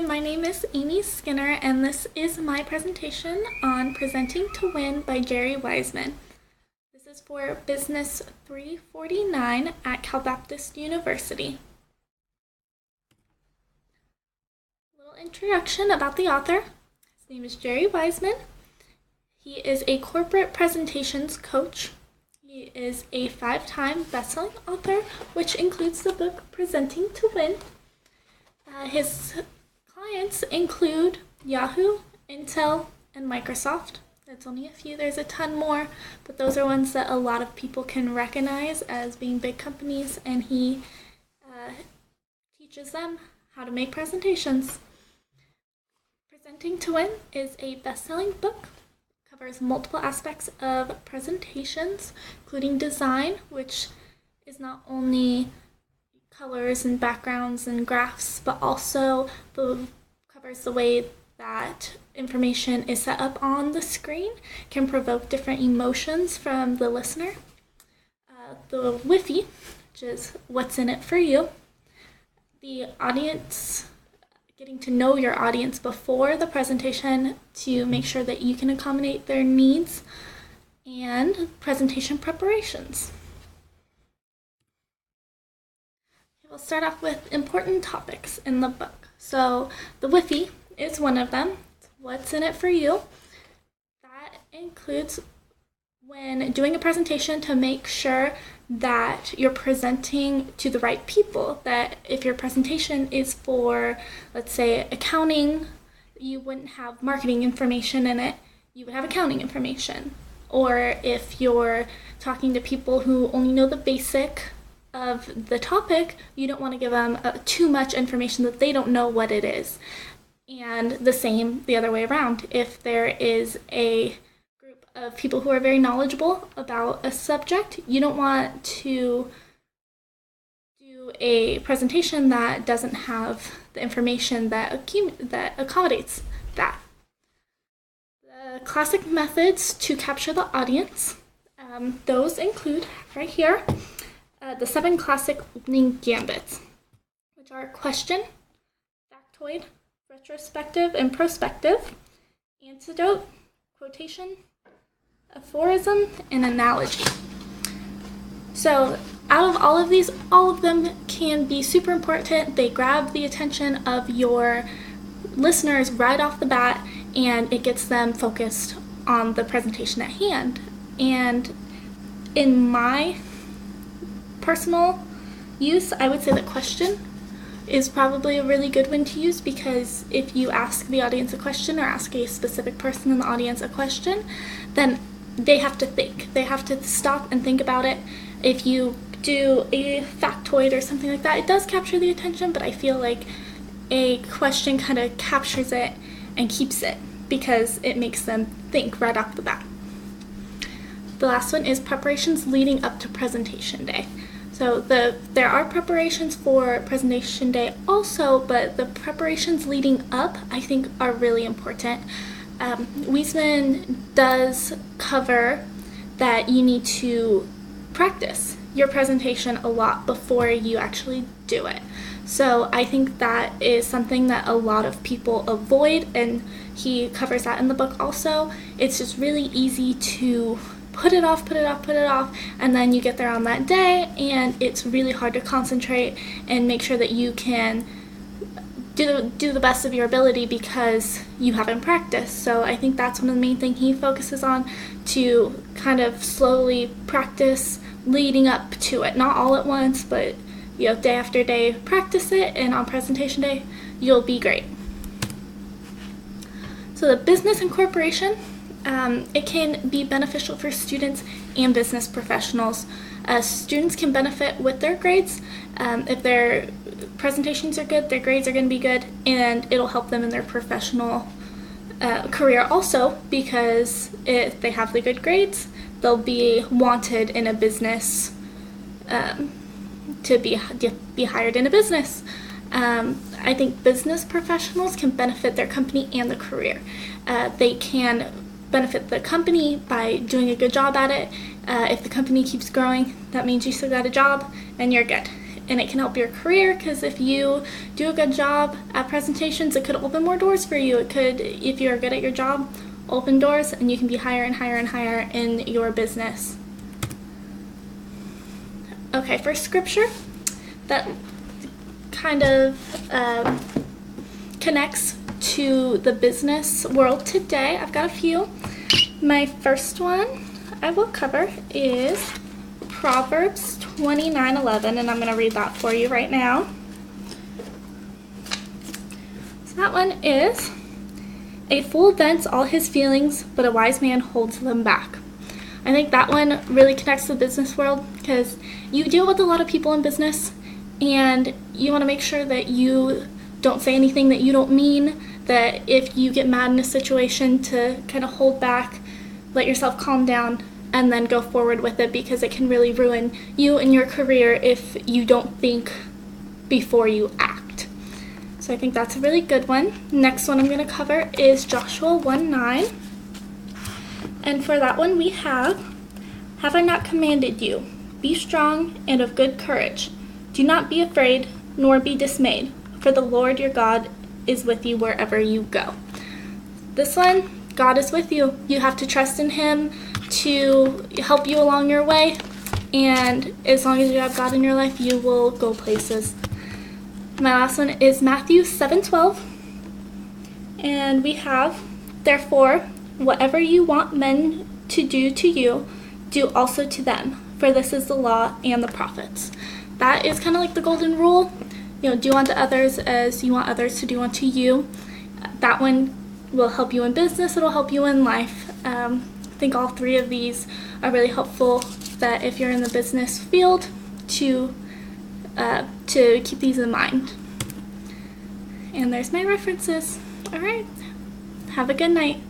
my name is Amy Skinner, and this is my presentation on Presenting to Win by Jerry Wiseman. This is for Business 349 at Cal Baptist University. A little introduction about the author. His name is Jerry Wiseman. He is a corporate presentations coach. He is a 5-time best-selling author, which includes the book Presenting to Win. His clients include Yahoo, Intel, and Microsoft. That's only a few. There's a ton more, but those are ones that a lot of people can recognize as being big companies, and he teaches them how to make presentations. Presenting to Win is a best-selling book. It covers multiple aspects of presentations, including design, which is not only colors and backgrounds and graphs, but also covers the way that information is set up on the screen, can provoke different emotions from the listener. The WIFI, which is what's in it for you, the audience, getting to know your audience before the presentation to make sure that you can accommodate their needs, and presentation preparations. We'll start off with important topics in the book. So the WIFI is one of them. It's what's in it for you. That includes when doing a presentation to make sure that you're presenting to the right people. That if your presentation is for, let's say, accounting, you wouldn't have marketing information in it. You would have accounting information. Or if you're talking to people who only know the basic of the topic, you don't want to give them too much information that they don't know what it is. And the same the other way around. If there is a group of people who are very knowledgeable about a subject, you don't want to do a presentation that doesn't have the information that accommodates that. The classic methods to capture the audience, those include right here the 7 classic opening gambits, which are question, factoid, retrospective and prospective, antidote, quotation, aphorism, and analogy. So out of all of these, all of them can be super important. They grab the attention of your listeners right off the bat, and it gets them focused on the presentation at hand. And in my personal use, I would say that question is probably a really good one to use, because if you ask the audience a question or ask a specific person in the audience a question, then they have to think. They have to stop and think about it. If you do a factoid or something like that, it does capture the attention, but I feel like a question kind of captures it and keeps it because it makes them think right off the bat. The last one is preparations leading up to presentation day. So there are preparations for presentation day also, but the preparations leading up, I think, are really important. Wiseman does cover that you need to practice your presentation a lot before you actually do it. So I think that is something that a lot of people avoid, and he covers that in the book also. It's just really easy to put it off, and then you get there on that day, and it's really hard to concentrate and make sure that you can do the best of your ability because you haven't practiced. So I think that's one of the main things he focuses on, to kind of slowly practice leading up to it. Not all at once, but day after day, practice it, and on presentation day, you'll be great. So the business and corporation, it can be beneficial for students and business professionals. Students can benefit with their grades. If their presentations are good, their grades are going to be good, and it'll help them in their professional career also, because if they have the good grades, they'll be wanted in a business, to be hired in a business. I think business professionals can benefit their company and the career. They can benefit the company by doing a good job at it. If the company keeps growing, that means you still got a job and you're good. and it can help your career, because if you do a good job at presentations, it could open more doors for you. It could, if you're good at your job, open doors, and you can be higher and higher and higher in your business. Okay, for scripture that kind of connects to the business world today, I've got a few. My first one I will cover is Proverbs 29:11, and I'm going to read that for you right now. So that one is, "A fool vents all his feelings, but a wise man holds them back." I think that one really connects to the business world, because you deal with a lot of people in business, and you want to make sure that you don't say anything that you don't mean, that if you get mad in a situation, to kind of hold back, let yourself calm down, and then go forward with it, because it can really ruin you and your career if you don't think before you act. So I think that's a really good one. Next one I'm going to cover is Joshua 1:9. And for that one we have I not commanded you? Be strong and of good courage. Do not be afraid, nor be dismayed, for the Lord your God is with you wherever you go." This one, God is with you. You have to trust in Him to help you along your way, and as long as you have God in your life, you will go places. My last one is Matthew 7:12, and we have, "Therefore, whatever you want men to do to you, do also to them, for this is the law and the prophets." That is kind of like the golden rule. Do unto others as you want others to do unto you. That one will help you in business. It'll help you in life. I think all three of these are really helpful, that if you're in the business field, to keep these in mind. And there's my references. All right. Have a good night.